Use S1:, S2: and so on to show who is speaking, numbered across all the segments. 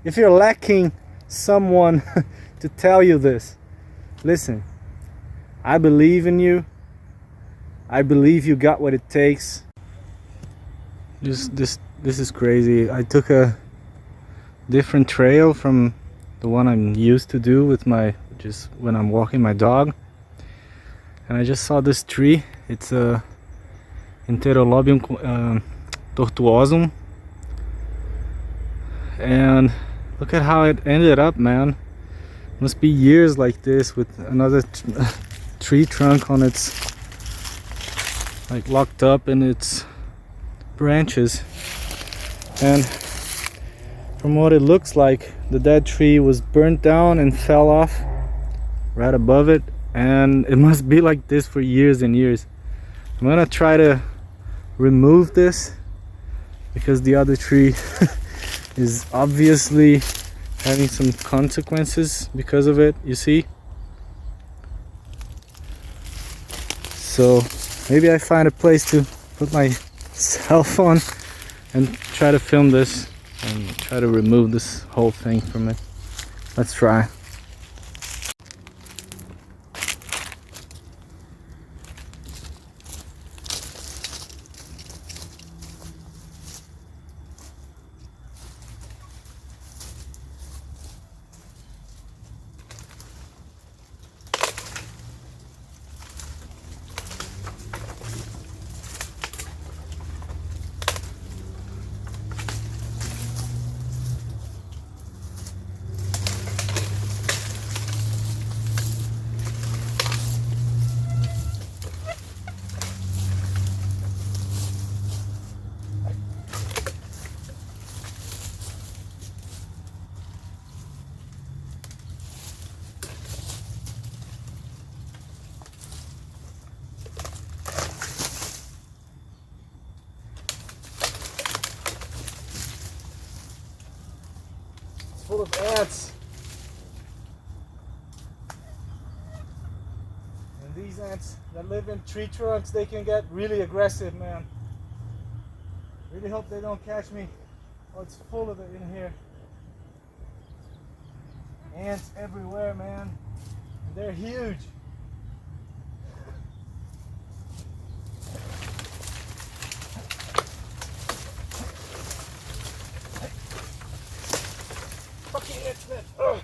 S1: If you're lacking someone to tell you this, listen, I believe in you. I believe you got what it takes. This is crazy. I took a different trail from the one I'm used to do with my, just when I'm walking my dog, and I just saw this tree. It's a Enterolobium tortuosum, and look at how it ended up, man. Must be years like this with another tree trunk on its, like, locked up in its branches. And from what it looks like, the dead tree was burnt down and fell off right above it, and it must be like this for years and years. I'm gonna try to remove this because the other tree is obviously having some consequences because of it, you see. So maybe I find a place to put my cell phone and try to film this and try to remove this whole thing from it. Let's try. Full of ants. And these ants that live in tree trunks, they can get really aggressive, man. Really hope they don't catch me. Oh, it's full of it in here. Ants everywhere, man. And they're huge. Fucking ants, man. Ugh.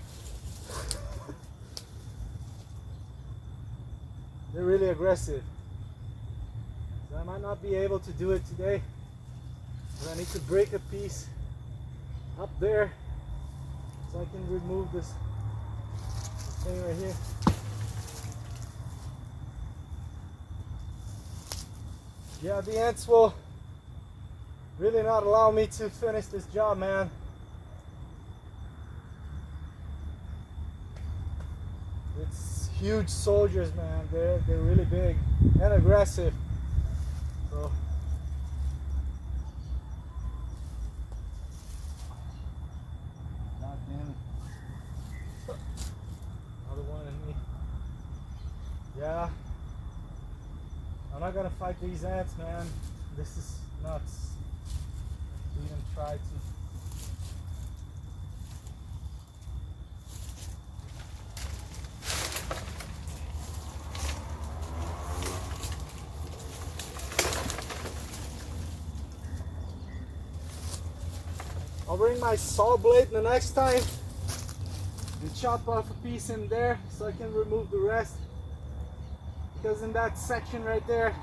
S1: They're really aggressive. So I might not be able to do it today, but I need to break a piece up there so I can remove this thing right here. Yeah, the ants will really not allow me to finish this job, man. It's huge soldiers, man. They're really big and aggressive. So God damn it. Another one in me. Yeah. I'm not gonna fight these ants, man. This is nuts. To even try to. I'll bring my saw blade the next time and chop off a piece in there so I can remove the rest. Because in that section right there,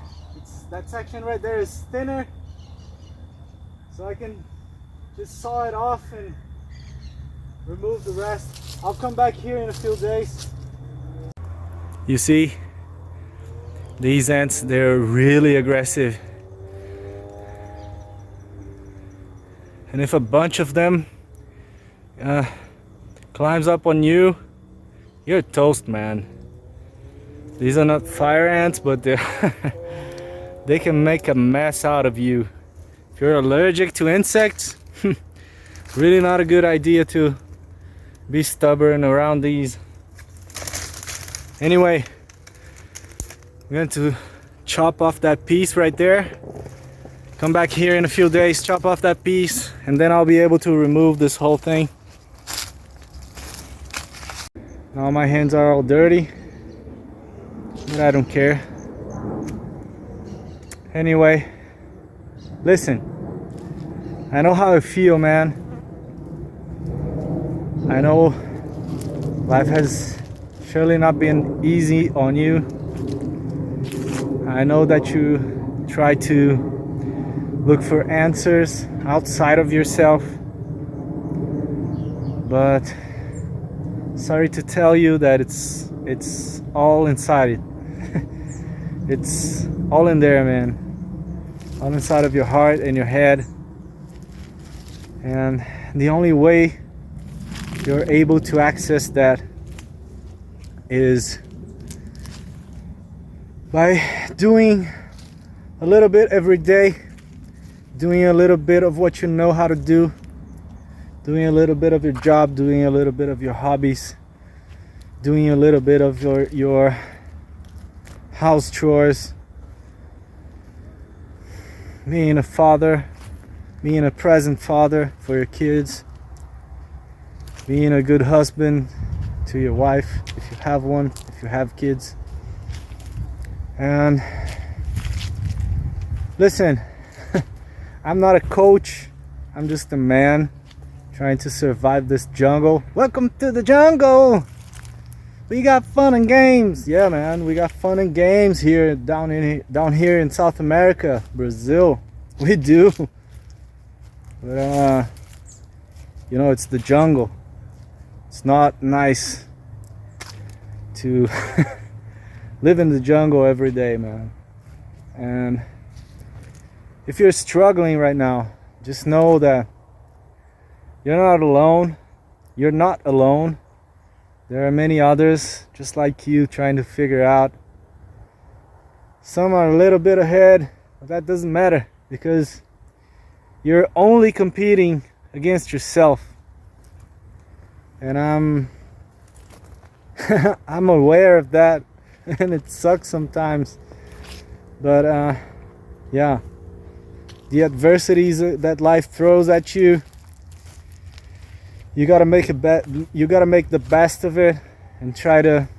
S1: that section right there is thinner, so I can just saw it off and remove the rest. I'll come back here in a few days. You see, these ants, they're really aggressive. And if a bunch of them climbs up on you, you're toast, man. These are not fire ants, but they can make a mess out of you. If you're allergic to insects, really not a good idea to be stubborn around these. Anyway, I'm going to chop off that piece right there. Come back here in a few days, chop off that piece, and then I'll be able to remove this whole thing. Now my hands are all dirty, but I don't care. Anyway, listen, I know how I feel, man. I know life has surely not been easy on you. I know that you try to look for answers outside of yourself, but sorry to tell you that it's all inside it. It's all in there, man. All inside of your heart and your head. And the only way you're able to access that is by doing a little bit every day, doing a little bit of what you know how to do, doing a little bit of your job, doing a little bit of your hobbies, doing a little bit of your house chores, being a father, being a present father for your kids, being a good husband to your wife if you have one, if you have kids. And listen, I'm not a coach, I'm just a man trying to survive this jungle. Welcome to the jungle. We got fun and games. Yeah, man, we got fun and games here down here in South America, Brazil. We do. But you know, it's the jungle. It's not nice to live in the jungle every day, man. And if you're struggling right now, just know that you're not alone. You're not alone. There are many others just like you trying to figure out. Some are a little bit ahead, but that doesn't matter because you're only competing against yourself. And I'm I'm aware of that, and it sucks sometimes. But yeah, the adversities that life throws at you, you gotta make you gotta make the best of it and try to,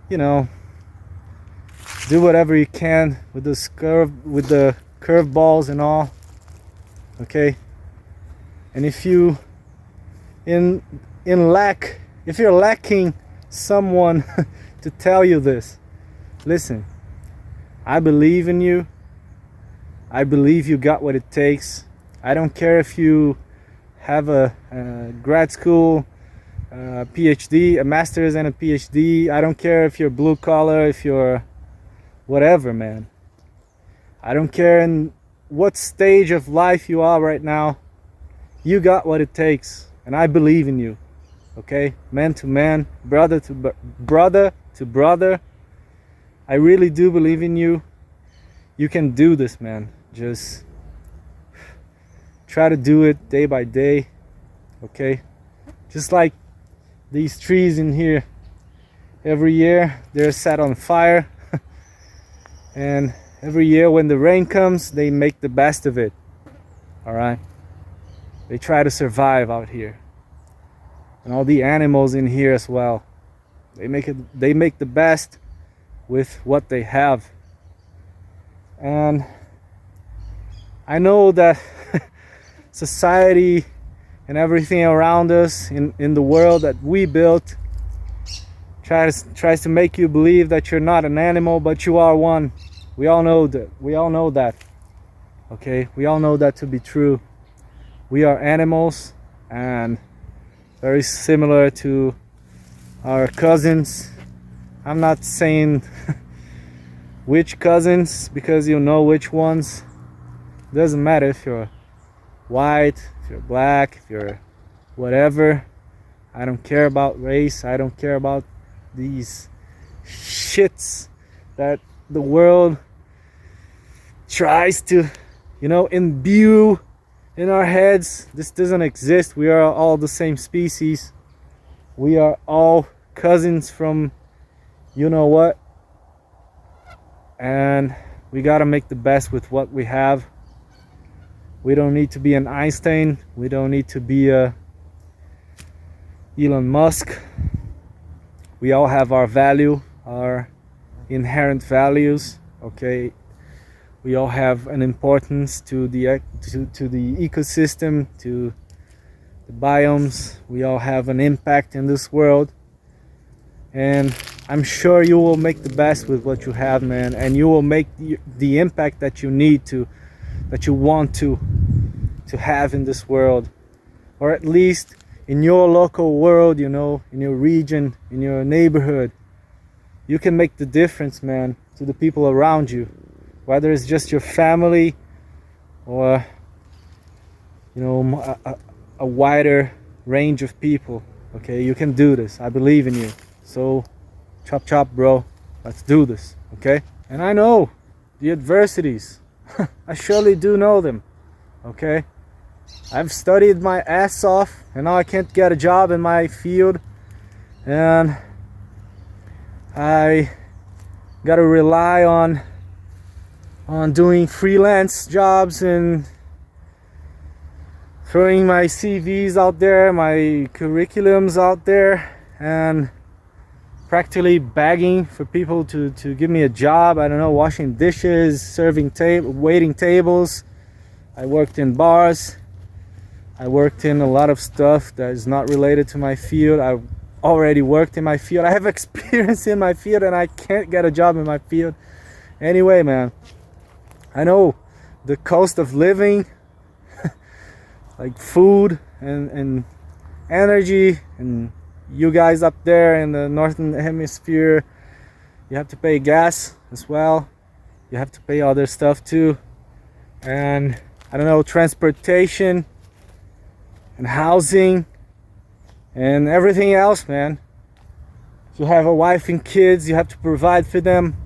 S1: you know, do whatever you can with the curve balls and all. Okay, and if you if you're lacking someone to tell you this, listen, I believe in you. I believe you got what it takes. I don't care if you have a grad school, PhD, a master's and a PhD. I don't care if you're blue collar, if you're whatever, man. I don't care in what stage of life you are right now. You got what it takes, and I believe in you. Okay, man to man, brother to brother. I really do believe in you. You can do this, man. Just try to do it day by day. Okay, just like these trees in here. Every year they're set on fire, and every year when the rain comes, they make the best of it. All right, they try to survive out here. And all the animals in here as well, they make the best with what they have. And I know that society and everything around us in the world that we built tries to make you believe that you're not an animal, but you are one. We all know that. Okay, we all know that to be true. We are animals, and very similar to our cousins. I'm not saying which cousins, because you know which ones. It doesn't matter if you're white, if you're black, if you're whatever. I don't care about race. I don't care about these shits that the world tries to, you know, imbue in our heads. This doesn't exist. We are all the same species. We are all cousins from you know what, and we gotta make the best with what we have. We don't need to be an Einstein. We don't need to be a Elon Musk. We all have our value, our inherent values, okay? We all have an importance to the ecosystem, to the biomes. We all have an impact in this world, and I'm sure you will make the best with what you have, man, and you will make the impact that you need to, that you want to have in this world, or at least in your local world, you know, in your region, in your neighborhood. You can make the difference, man, to the people around you, whether it's just your family or, you know, a wider range of people. Okay, you can do this. I believe in you. So chop chop, bro, let's do this. Okay, and I know the adversities. I surely do know them. Okay, I've studied my ass off and now I can't get a job in my field, and I gotta rely on doing freelance jobs and throwing my CVs out there, my curriculums out there, and practically begging for people to give me a job. I don't know, washing dishes, serving waiting tables. I worked in bars. I worked in a lot of stuff that is not related to my field. I already worked in my field. I have experience in my field and I can't get a job in my field. Anyway, man, I know the cost of living, like food and energy, and you guys up there in the northern hemisphere, you have to pay gas as well. You have to pay other stuff too, and I don't know, transportation and housing and everything else, man. If you have a wife and kids, you have to provide for them.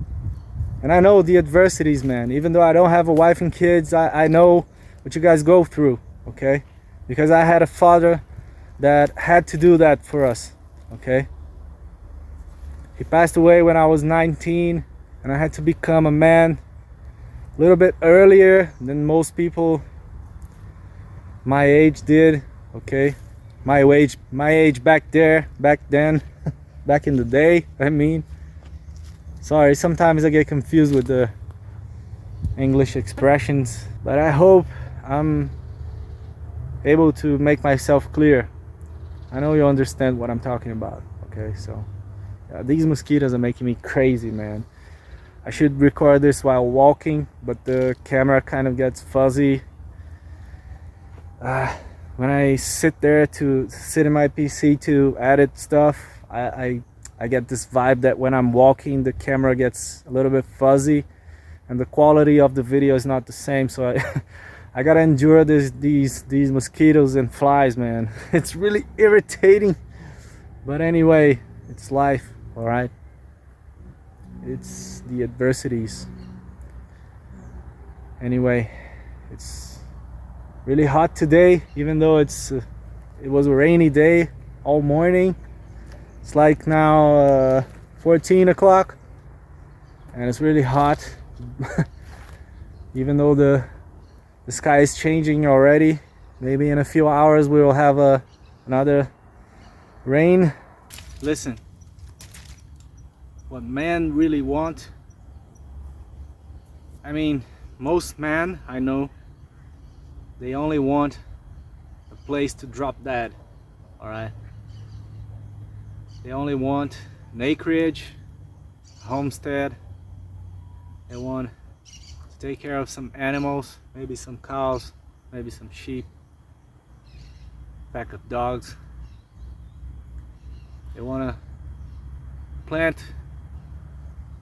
S1: And I know the adversities, man. Even though I don't have a wife and kids, I know what you guys go through, okay? Because I had a father that had to do that for us, okay? He passed away when I was 19, and I had to become a man a little bit earlier than most people my age did, okay? My age back then, back in the day, I mean. Sorry, sometimes I get confused with the English expressions, but I hope I'm able to make myself clear. I know you understand what I'm talking about, okay? So, yeah, these mosquitoes are making me crazy, man. I should record this while walking, but the camera kind of gets fuzzy. When I sit in my PC to edit stuff, I get this vibe that when I'm walking, the camera gets a little bit fuzzy and the quality of the video is not the same. So I gotta endure these mosquitoes and flies, man. It's really irritating, but anyway, it's life, all right? It's the adversities. Anyway, it's really hot today, even though it was a rainy day all morning. It's like now 14 o'clock and it's really hot. Even though the sky is changing already. Maybe in a few hours we will have another rain. Listen, what men really want, I mean, most men I know, they only want a place to drop dead, all right? They only want an acreage, a homestead. They want to take care of some animals, maybe some cows, maybe some sheep, pack of dogs. They want to plant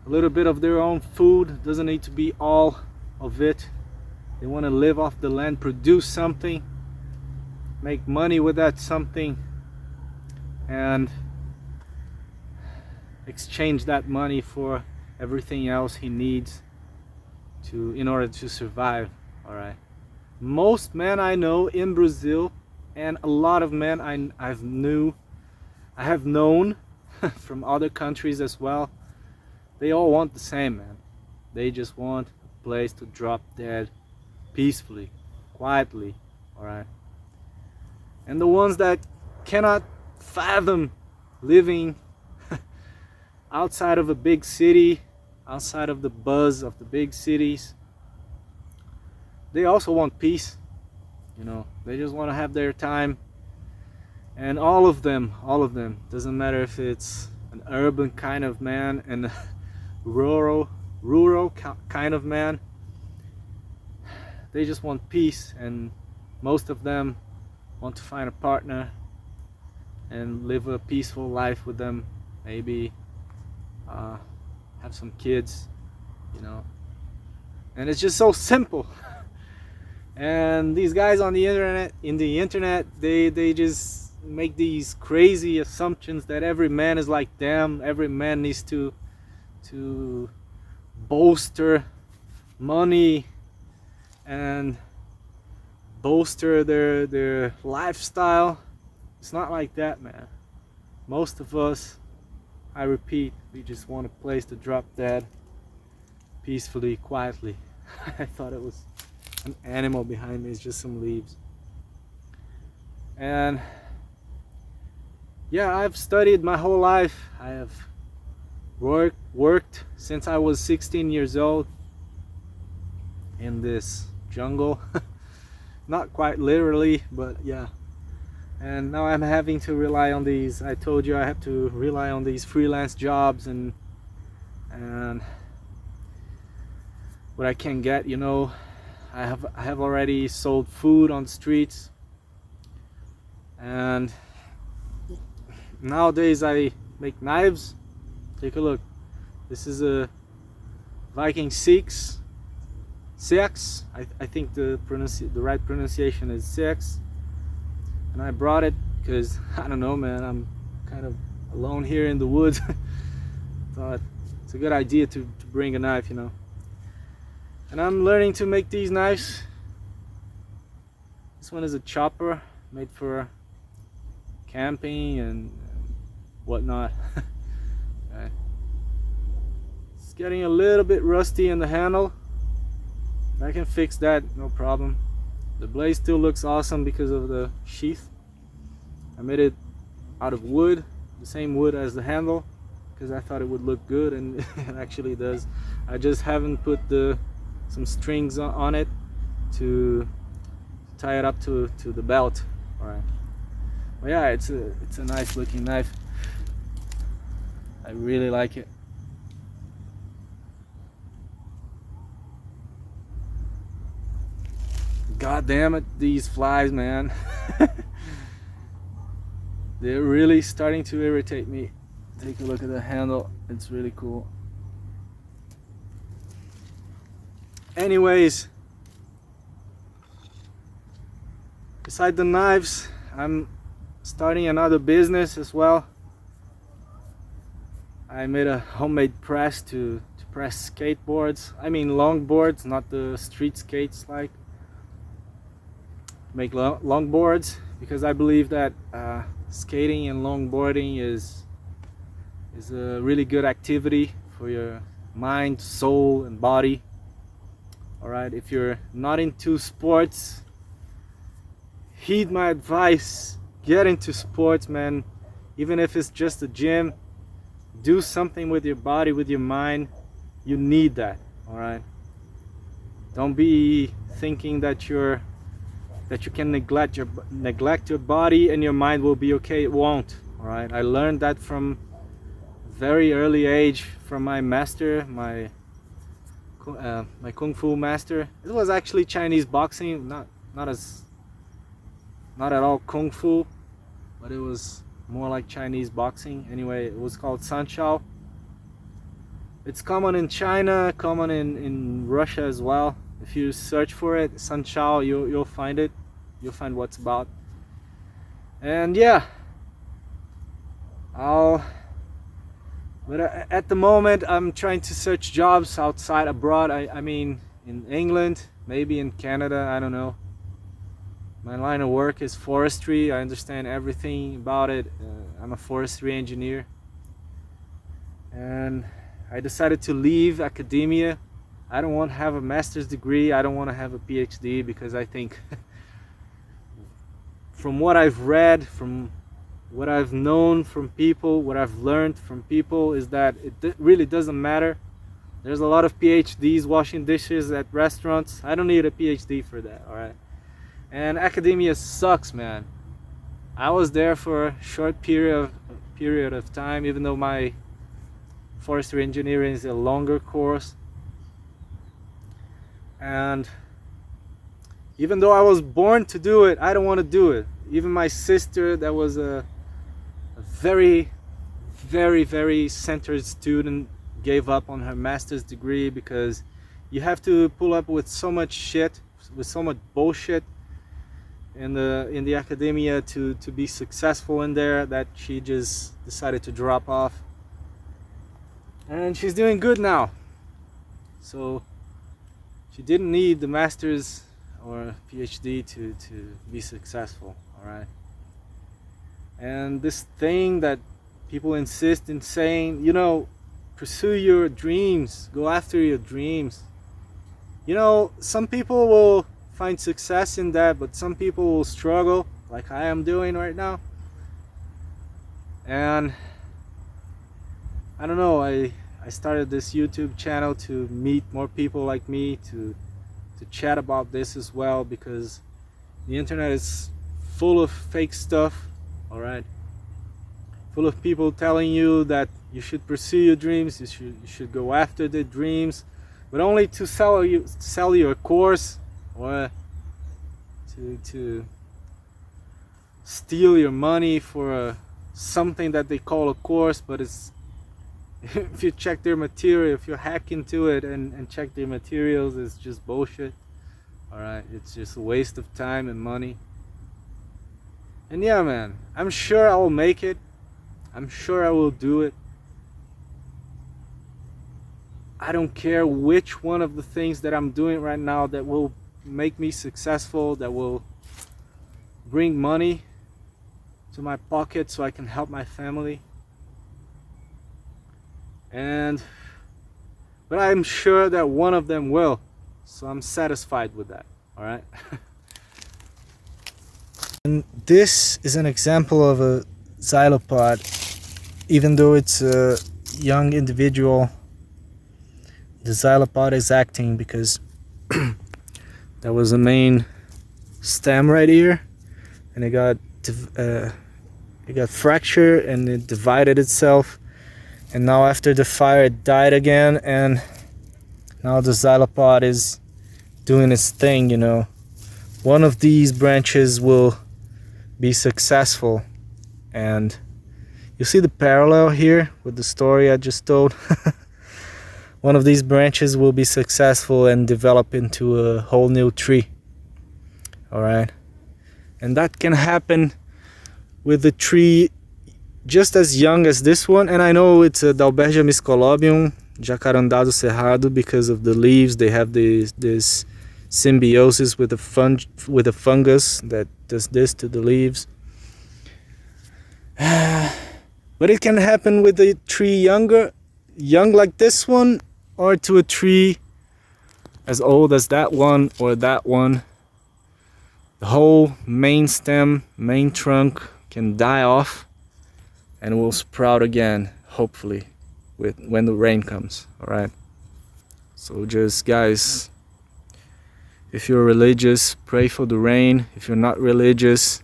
S1: a little bit of their own food. Doesn't need to be all of it. They want to live off the land, produce something, make money with that something, and exchange that money for everything else he needs in order to survive. All right, most men I know in Brazil, and a lot of men I have known from other countries as well, they all want the same, man. They just want a place to drop dead peacefully, quietly, all right? And the ones that cannot fathom living outside of a big city, outside of the buzz of the big cities. They also want peace, you know. They just want to have their time. And all of them, doesn't matter if it's an urban kind of man and a rural kind of man. They just want peace, and most of them want to find a partner and live a peaceful life with them. Maybe have some kids, you know. And it's just so simple. And these guys on the internet, they just make these crazy assumptions that every man is like them. Every man needs to bolster money and bolster their lifestyle. It's not like that, man. Most of us, I repeat, we just want a place to drop dead peacefully, quietly. I thought it was an animal behind me. It's just some leaves. And yeah, I've studied my whole life. I have worked since I was 16 years old in this jungle. Not quite literally, but yeah. And now I'm having to rely on these, I told you I have to rely on these freelance jobs and what I can get, you know. I have already sold food on the streets, and nowadays I make knives. Take a look. This is a Viking 6. I think the right pronunciation is 6. And I brought it because, I don't know, man, I'm kind of alone here in the woods. Thought it's a good idea to bring a knife, you know. And I'm learning to make these knives. This one is a chopper made for camping and whatnot. Okay. It's getting a little bit rusty in the handle. I can fix that, no problem. The blade still looks awesome because of the sheath. I made it out of wood, the same wood as the handle, because I thought it would look good, and it actually does. I just haven't put some strings on it to tie it up to the belt. All right. Well, yeah, it's a nice looking knife. I really like it. God damn it, these flies, man. They're really starting to irritate me. Take a look at the handle. It's really cool. Anyways, beside the knives, I'm starting another business as well. I made a homemade press to press skateboards. I mean longboards, not the street skates like. Make longboards because I believe that skating and longboarding is a really good activity for your mind, soul, and body. All right, if you're not into sports, heed my advice. Get into sports, man. Even if it's just a gym, do something with your body, with your mind. You need that. All right. Don't be thinking that you can neglect your body and your mind will be okay. It won't. All right. I learned that from very early age from my master, my kung fu master. It was actually Chinese boxing, not at all kung fu, but it was more like Chinese boxing. Anyway, it was called San Shao. It's common in China, common in Russia as well. If you search for it, San Shao, you'll find it. You'll find what's about. And yeah, but at the moment I'm trying to search jobs outside, abroad. I mean in England, maybe in Canada, I don't know. My line of work is forestry. I understand everything about it. I'm a forestry engineer. And I decided to leave academia. I don't want to have a master's degree. I don't want to have a PhD because I think from what I've read, from what I've known from people, what I've learned from people is that it really doesn't matter. There's a lot of PhDs washing dishes at restaurants. I don't need a PhD for that, all right? And academia sucks, man. I was there for a short period of time, even though my forestry engineering is a longer course. And even though I was born to do it, I don't want to do it. Even my sister, that was a very, very, very centered student, gave up on her master's degree because you have to pull up with so much shit, with so much bullshit in the academia to be successful in there, that she just decided to drop off. And she's doing good now. So she didn't need the master's or PhD to be successful, all right? And this thing that people insist in saying, you know, pursue your dreams, go after your dreams. You know, some people will find success in that, but some people will struggle, like I am doing right now. And I don't know, I started this YouTube channel to meet more people like me, to chat about this as well, because the internet is full of fake stuff, all right? Full of people telling you that you should pursue your dreams, you should go after the dreams, but only to sell you a course, or to steal your money for something that they call a course, but it's if you check their material, if you hack into it and check their materials, it's just bullshit. Alright, it's just a waste of time and money. And yeah, man, I'm sure I will make it. I'm sure I will do it. I don't care which one of the things that I'm doing right now that will make me successful, that will bring money to my pocket so I can help my family. But I'm sure that one of them will, so I'm satisfied with that, all right? And this is an example of a xylopod. Even though it's a young individual, the xylopod is acting because there was a main stem right here, and it got fractured and it divided itself. And now after the fire it died again, and now the xylopod is doing its thing, you know. One of these branches will be successful, and you see the parallel here with the story I just told. One of these branches will be successful and develop into a whole new tree, all right? And that can happen with the tree just as young as this one. And I know it's a Dalbergia miscolobium, jacarandá do cerrado, because of the leaves. They have this symbiosis with a fungus that does this to the leaves. But it can happen with a tree young like this one, or to a tree as old as that one or that one. The whole main stem, main trunk can die off and will sprout again, hopefully, when the rain comes, all right? So just, guys, if you're religious, pray for the rain. If you're not religious,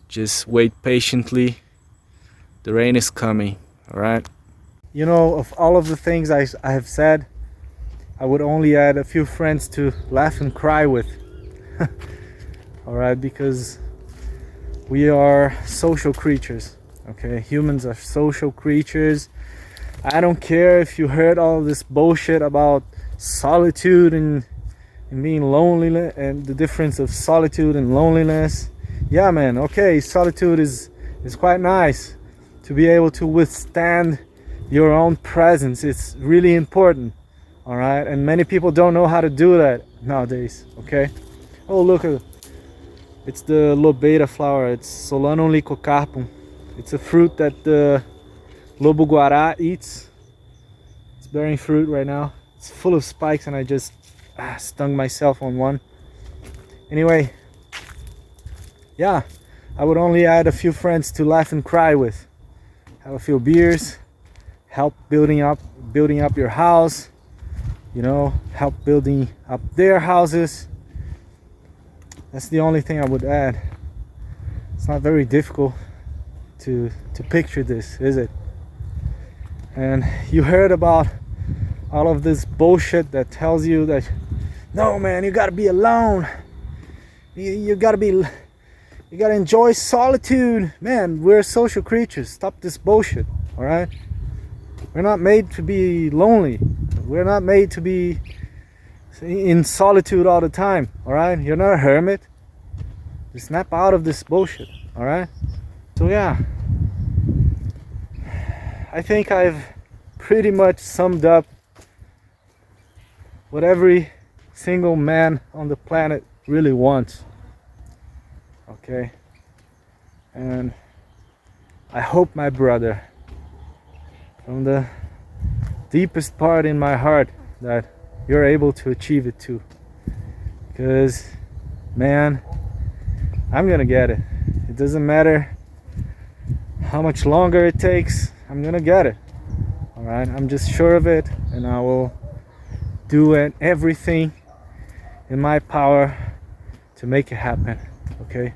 S1: just wait patiently. The rain is coming, all right? You know, of all of the things I have said, I would only add a few friends to laugh and cry with. All right, because we are social creatures, okay? Humans are social creatures. I don't care if you heard all this bullshit about solitude and being lonely, and the difference of solitude and loneliness. Yeah, man, okay, solitude is quite nice. To be able to withstand your own presence, it's really important, all right? And many people don't know how to do that nowadays, okay? Oh, look, it's the lobeira flower. It's Solanum lycocarpum. It's a fruit that the lobo-guará eats. It's bearing fruit right now. It's full of spikes, and I just stung myself on one. Anyway, yeah, I would only add a few friends to laugh and cry with, have a few beers, help building up your house, you know, help building up their houses. That's the only thing I would add. It's not very difficult to picture this, is it? And you heard about all of this bullshit that tells you that, no man, you gotta be alone, you gotta enjoy solitude. Man, we're social creatures. Stop this bullshit. All right, we're not made to be lonely. We're not made to be in solitude all the time. All right, you're not a hermit. Just snap out of this bullshit. All right. So yeah, I think I've pretty much summed up what every single man on the planet really wants. Okay, and I hope, my brother, from the deepest part in my heart, that you're able to achieve it too, because man, I'm gonna get it. It doesn't matter how much longer it takes, I'm gonna get it. All right, I'm just sure of it, and I will do everything in my power to make it happen. Okay.